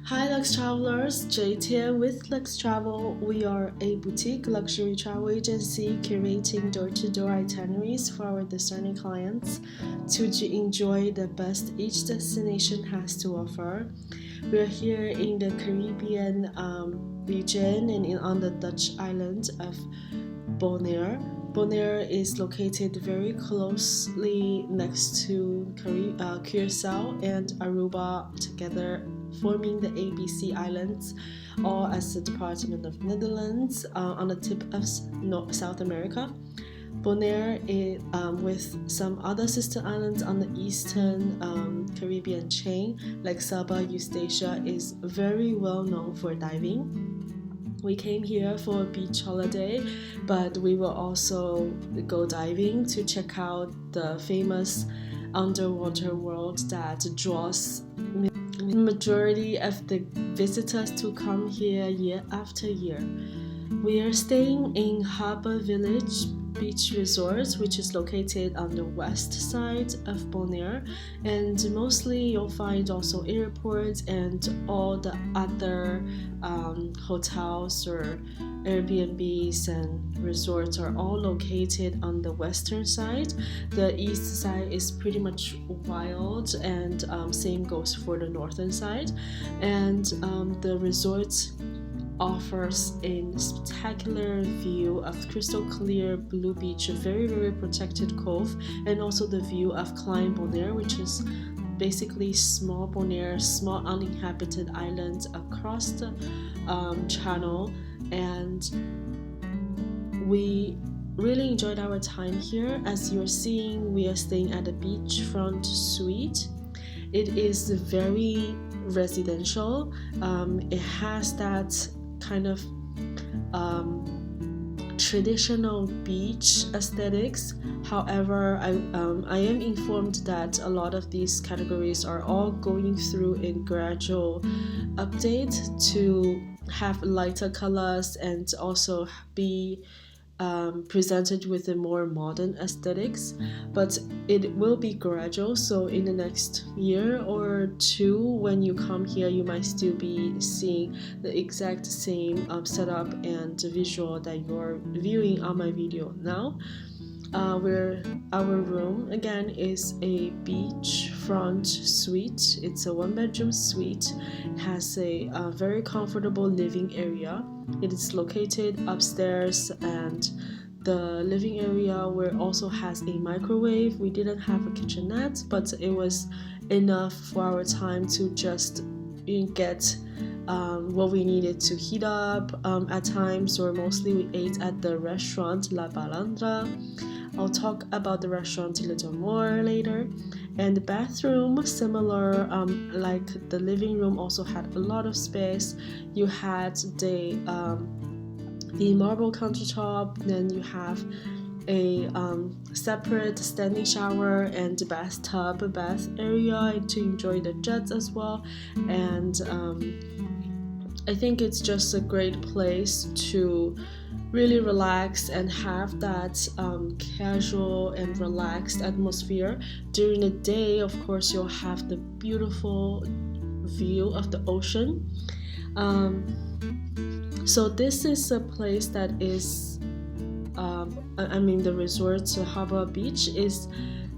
Hi Lux Travelers, Jade here with Lux Travel. We are a boutique luxury travel agency curating door-to-door itineraries for our discerning clients to enjoy the best each destination has to offer. We are here in the Caribbean region and on the Dutch island of Bonaire. Bonaire is located very closely next to Curacao and Aruba together, forming the ABC Islands, all as the Department of Netherlands on the tip of South America. Bonaire, with some other sister islands on the eastern Caribbean chain, like Sabah, Eustatia, is very well known for diving. We came here for a beach holiday, but we will also go diving to check out the famous underwater world that draws majority of the visitors to come here year after year. We are staying in Harbour Village Beach Resort, which is located on the west side of Bonaire, and mostly you'll find also airports and all the other hotels or Airbnbs and resorts are all located on the western side. The east side is pretty much wild, and same goes for the northern side. And the resort offers a spectacular view of crystal clear blue beach, a very protected cove, and also the view of Klein Bonaire, which is basically small Bonaire, small uninhabited islands across the channel. And we really enjoyed our time here. As you're seeing, we are staying at a beachfront suite. It is very residential. It has that kind of traditional beach aesthetics. However, I am informed that a lot of these categories are all going through a gradual update to have lighter colors and also be presented with a more modern aesthetics, but it will be gradual. So in the next year or two, when you come here, you might still be seeing the exact same setup and visual that you're viewing on my video now. Our room again is a beachfront suite. It's a one-bedroom suite. It has a very comfortable living area. It is located upstairs, and the living area where also has a microwave. We didn't have a kitchenette, but it was enough for our time to just get what we needed to heat up at times, or mostly we ate at the restaurant La Balandra. I'll talk about the restaurant a little more later. And the bathroom, similar like the living room, also had a lot of space. You had the marble countertop, then you have a separate standing shower and bathtub bath area to enjoy the jets as well. And I think it's just a great place to really relax and have that casual and relaxed atmosphere. During the day, of course, you'll have the beautiful view of the ocean. So this is a place that is the resort Harbour Beach is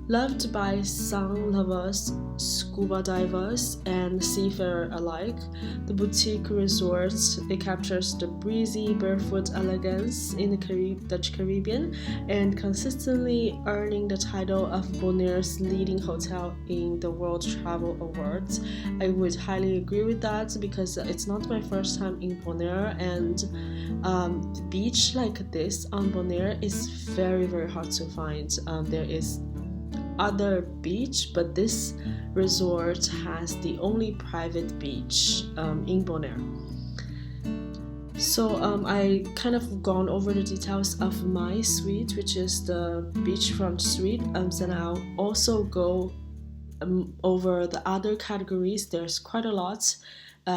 loved by sun lovers, scuba divers, and seafarer alike. The boutique resort, it captures the breezy, barefoot elegance in the Dutch Caribbean and consistently earning the title of Bonaire's leading hotel in the World Travel Awards. I would highly agree with that because it's not my first time in Bonaire, and the beach like this on Bonaire is very hard to find. There is other beach, but this resort has the only private beach in Bonaire. So I kind of gone over the details of my suite, which is the beachfront suite, and I'll also go over the other categories. There's quite a lot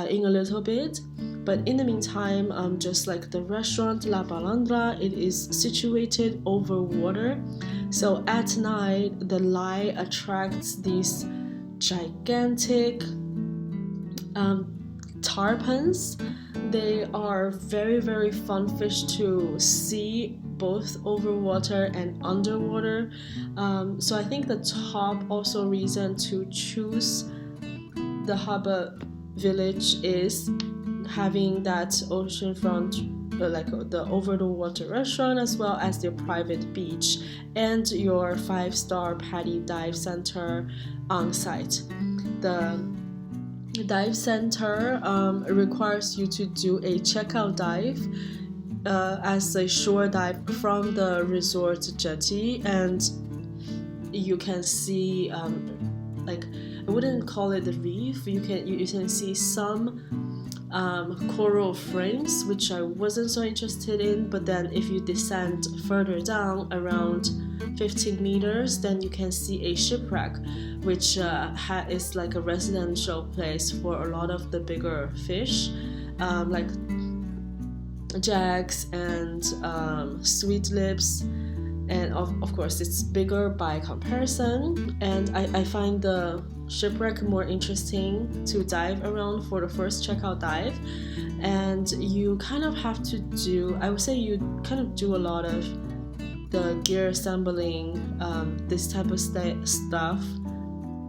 in a little bit, but in the meantime, just like the restaurant La Balandra, it is situated over water. So at night, the light attracts these gigantic tarpons. They are very, very fun fish to see both over water and underwater. So I think the top also reason to choose the Harbour village is having that oceanfront, like the over the water restaurant, as well as their private beach and your 5-star PADI dive center on site. The dive center requires you to do a checkout dive as a shore dive from the resort jetty, and you can see like, I wouldn't call it the reef. You can see some coral frames, which I wasn't so interested in. But then if you descend further down around 15 meters, then you can see a shipwreck, which is like a residential place for a lot of the bigger fish, like jacks and sweet lips. And of course it's bigger by comparison, and I find the shipwreck more interesting to dive around for the first checkout dive. And you kind of have to do, I would say you kind of do a lot of the gear assembling, this type of stuff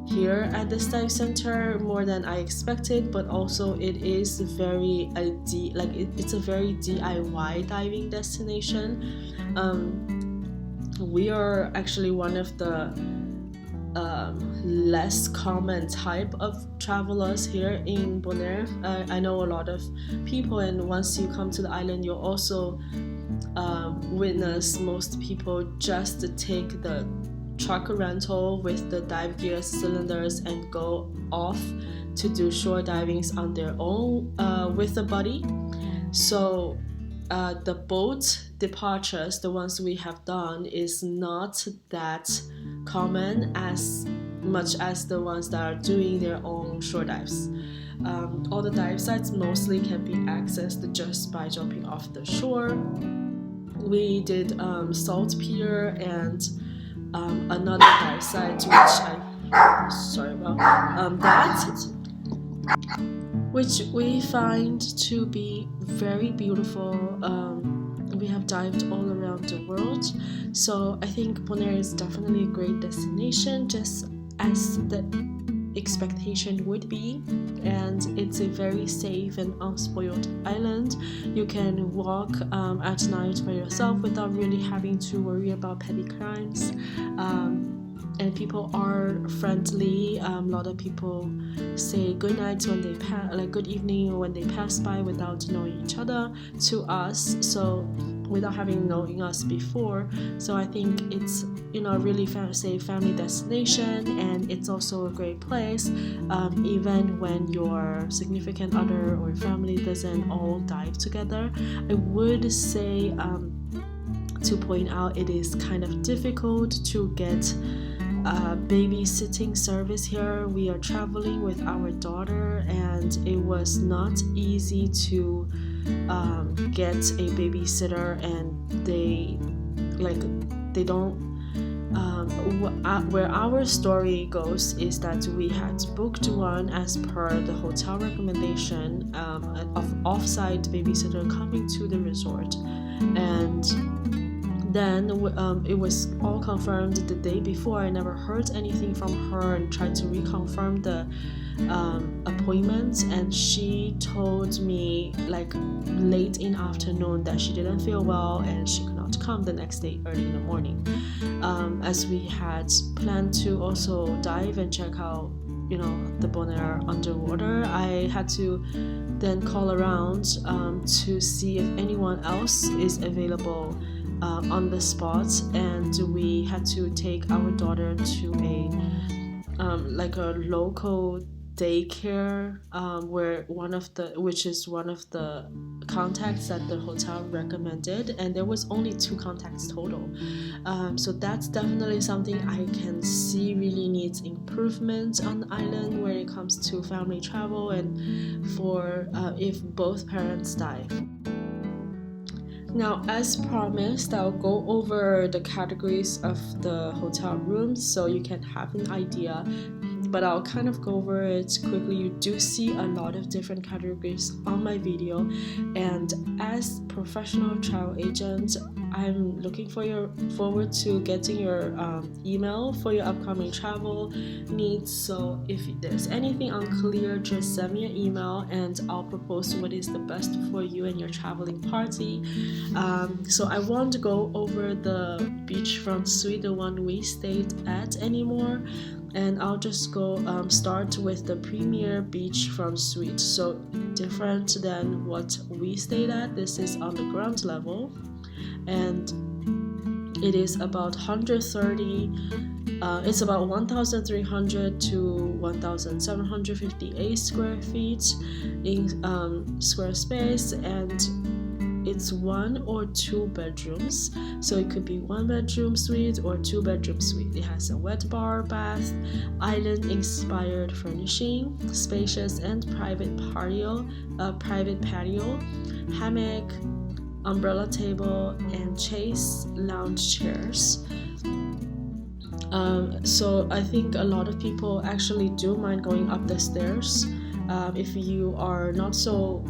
here at this dive center, more than I expected. But also it is very it's a very DIY diving destination. We are actually one of the less common type of travelers here in Bonaire. I know a lot of people, and once you come to the island, you'll also witness most people just take the truck rental with the dive gear cylinders and go off to do shore divings on their own with a buddy. So the boat departures, the ones we have done, is not that common as much as the ones that are doing their own shore dives. All the dive sites mostly can be accessed just by jumping off the shore. We did Saltpeter and another dive site, which we find to be very beautiful. We have dived all around the world, so I think Bonaire is definitely a great destination, just as the expectation would be. And it's a very safe and unspoiled island. You can walk at night by yourself without really having to worry about petty crimes. And people are friendly. A lot of people say good night when they good evening when they pass by without knowing each other to us, so without having known us before. So I think it's really safe family destination, and it's also a great place even when your significant other or family doesn't all dive together. I would say to point out, it is kind of difficult to get babysitting service here. We are traveling with our daughter, and it was not easy to get a babysitter, and they don't where our story goes is that we had booked one as per the hotel recommendation of off-site babysitter coming to the resort, and then it was all confirmed the day before. I never heard anything from her and tried to reconfirm the appointment, and she told me late in afternoon that she didn't feel well and she could not come the next day early in the morning. As we had planned to also dive and check out the Bonaire underwater, I had to then call around to see if anyone else is available on the spot, and we had to take our daughter to a local daycare which is one of the contacts that the hotel recommended, and there was only 2 contacts total. So that's definitely something I can see really needs improvement on the island when it comes to family travel and for if both parents dive. Now, as promised, I'll go over the categories of the hotel rooms so you can have an idea. but I'll kind of go over it quickly. You do see a lot of different categories on my video, and as professional travel agent, I'm looking forward to getting your email for your upcoming travel needs. So if there's anything unclear, just send me an email and I'll propose what is the best for you and your traveling party. So I won't go over the beachfront suite, the one we stayed at, anymore, and I'll just go start with the premier beachfront suite. So different than what we stayed at, this is on the ground level, and it is about 130, it's about 1,300 to 1,758 square feet in square space, and it's 1 or 2 bedrooms, so it could be 1 bedroom suite or 2 bedroom suite. It has a wet bar, bath, island inspired furnishing, spacious and private patio, hammock, umbrella table, and chaise lounge chairs. So I think a lot of people actually do mind going up the stairs. If you are not so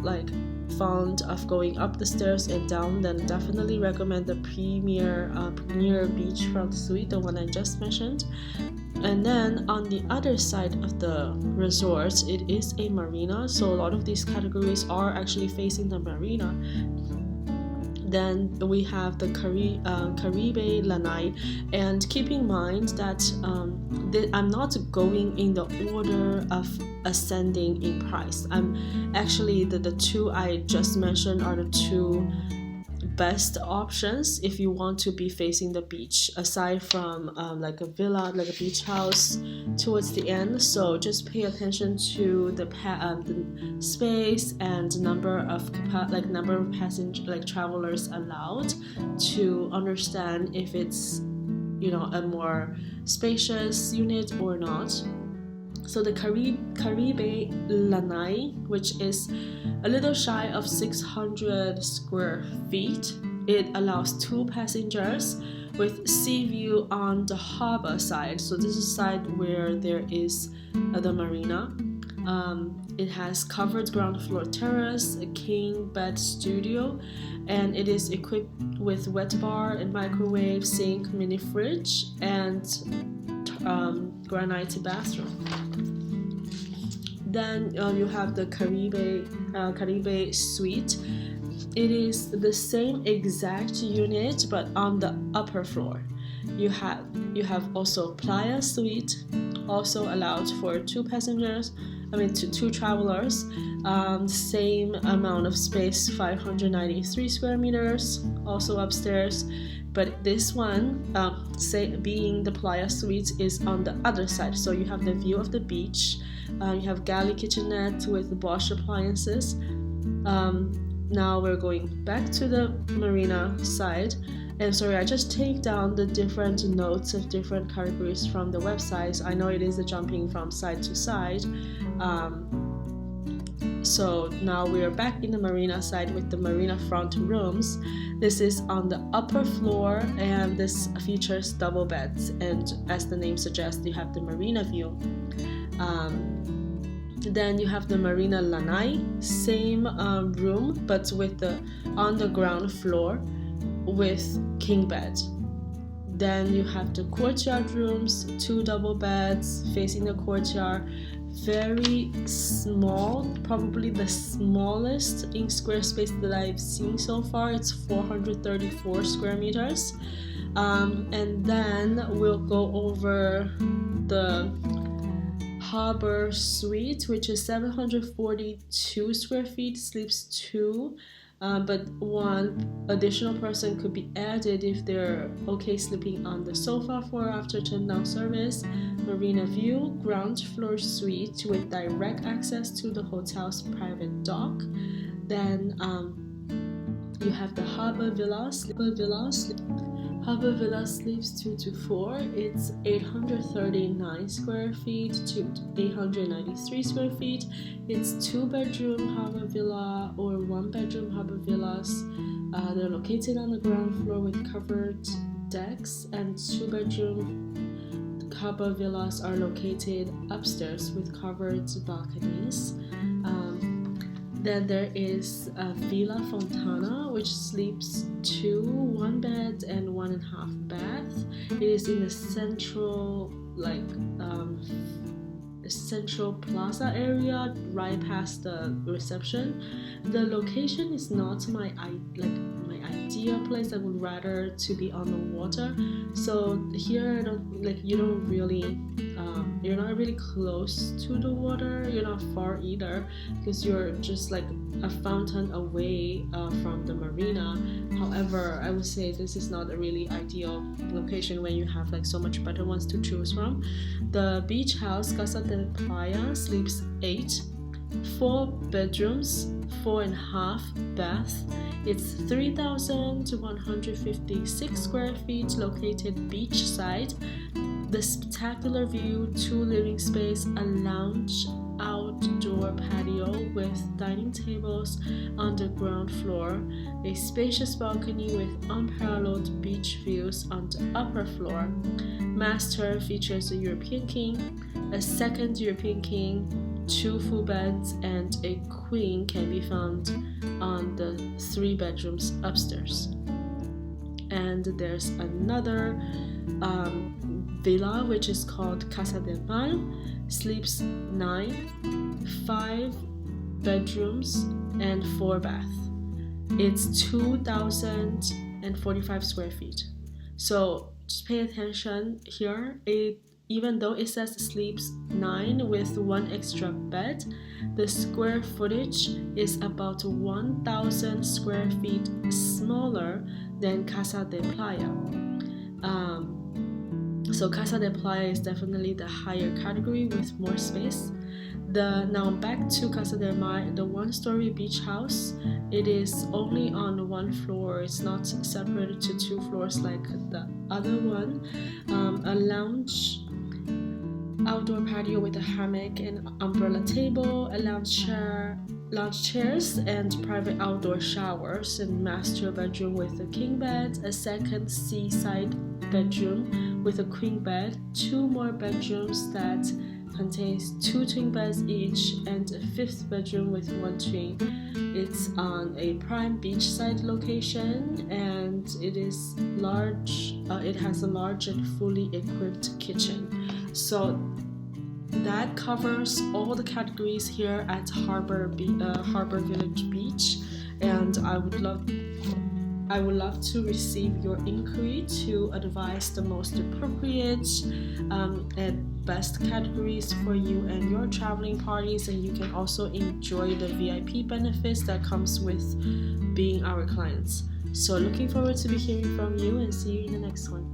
fond of going up the stairs and down, then definitely recommend the premier beachfront suite, the one I just mentioned. And then on the other side of the resort, it is a marina, so a lot of these categories are actually facing the marina. Then we have the Caribe Lanai, and keep in mind that I'm not going in the order of ascending in price. I'm actually the two I just mentioned are the two best options if you want to be facing the beach, aside from like a villa, like a beach house towards the end. So just pay attention to the space and number of passenger travelers allowed to understand if it's a more spacious unit or not. So the Caribe Lanai, which is a little shy of 600 square feet, it allows 2 passengers with sea view on the harbor side. So this is the side where there is the marina. It has covered ground floor terrace, a king bed studio, and it is equipped with wet bar and microwave, sink, mini fridge, and granite bathroom. Then you have the Caribe suite. It is the same exact unit, but on the upper floor. You have also Playa suite, also allowed for 2 passengers. Two travelers. Same amount of space, 593 square meters, also upstairs. But this one, being the Playa suite, is on the other side. So you have the view of the beach. You have galley kitchenette with Bosch appliances. Now we're going back to the marina side. And sorry, I just take down the different notes of different categories from the websites. I know it is a jumping from side to side. So now we are back in the marina side with the marina front rooms. This is on the upper floor, and this features double beds, and as the name suggests, you have the marina view. Then you have the Marina Lanai, same room, but with on the ground floor with king bed. Then you have the courtyard rooms, 2 double beds facing the courtyard, very small, probably the smallest in square space that I've seen so far. It's 434 square meters. And then we'll go over the Harbour suite, which is 742 square feet, sleeps 2, but 1 additional person could be added if they're okay sleeping on the sofa for after turn-down service. Marina view, ground floor suite with direct access to the hotel's private dock. Then you have the Harbour Villas. Harbour Villa sleeps 2 to 4. It's 839 square feet to 893 square feet. It's 2-bedroom Harbour Villa or 1-bedroom Harbour Villas. They're located on the ground floor with covered decks, and 2-bedroom Harbour villas are located upstairs with covered balconies. Then there is Villa Fontana, which sleeps 2 1 bed and 1.5 bath. It is in the central plaza area, right past the reception. The location is not my ideal place. I would rather to be on the water. So here, you're not really close to the water. You're not far either, because you're just like a fountain away from the marina. However, I would say this is not a really ideal location when you have like so much better ones to choose from. The beach house Casa de Playa sleeps 8, 4 bedrooms, 4.5 baths. It's 3,156 square feet, located beachside. The spectacular view, 2 living space, a lounge, outdoor patio with dining tables on the ground floor, a spacious balcony with unparalleled beach views on the upper floor. Master features a European king, a second European king, 2 full beds, and a queen can be found on the 3 bedrooms upstairs. And there's another villa which is called Casa del Mal, sleeps 9, 5 bedrooms and 4 baths. It's 2,045 square feet. So just pay attention here. Even though it says sleeps 9 with 1 extra bed, the square footage is about 1,000 square feet smaller than Casa de Playa. So Casa de Playa is definitely the higher category with more space. Now back to Casa del Mar, the 1-story beach house. It is only on 1 floor. It's not separated to 2 floors like the other one. A lounge, outdoor patio with a hammock and umbrella table, a lounge chairs and private outdoor showers, and master bedroom with a king bed, a second seaside bedroom with a queen bed, 2 more bedrooms that contains 2 twin beds each, and a 5th bedroom with 1 twin. It's on a prime beachside location, and it is large. It has a large and fully equipped kitchen. So that covers all the categories here at Harbour Village Beach, and I would love to receive your inquiry to advise the most appropriate and best categories for you and your traveling parties, and you can also enjoy the VIP benefits that comes with being our clients. So looking forward to be hearing from you, and see you in the next one.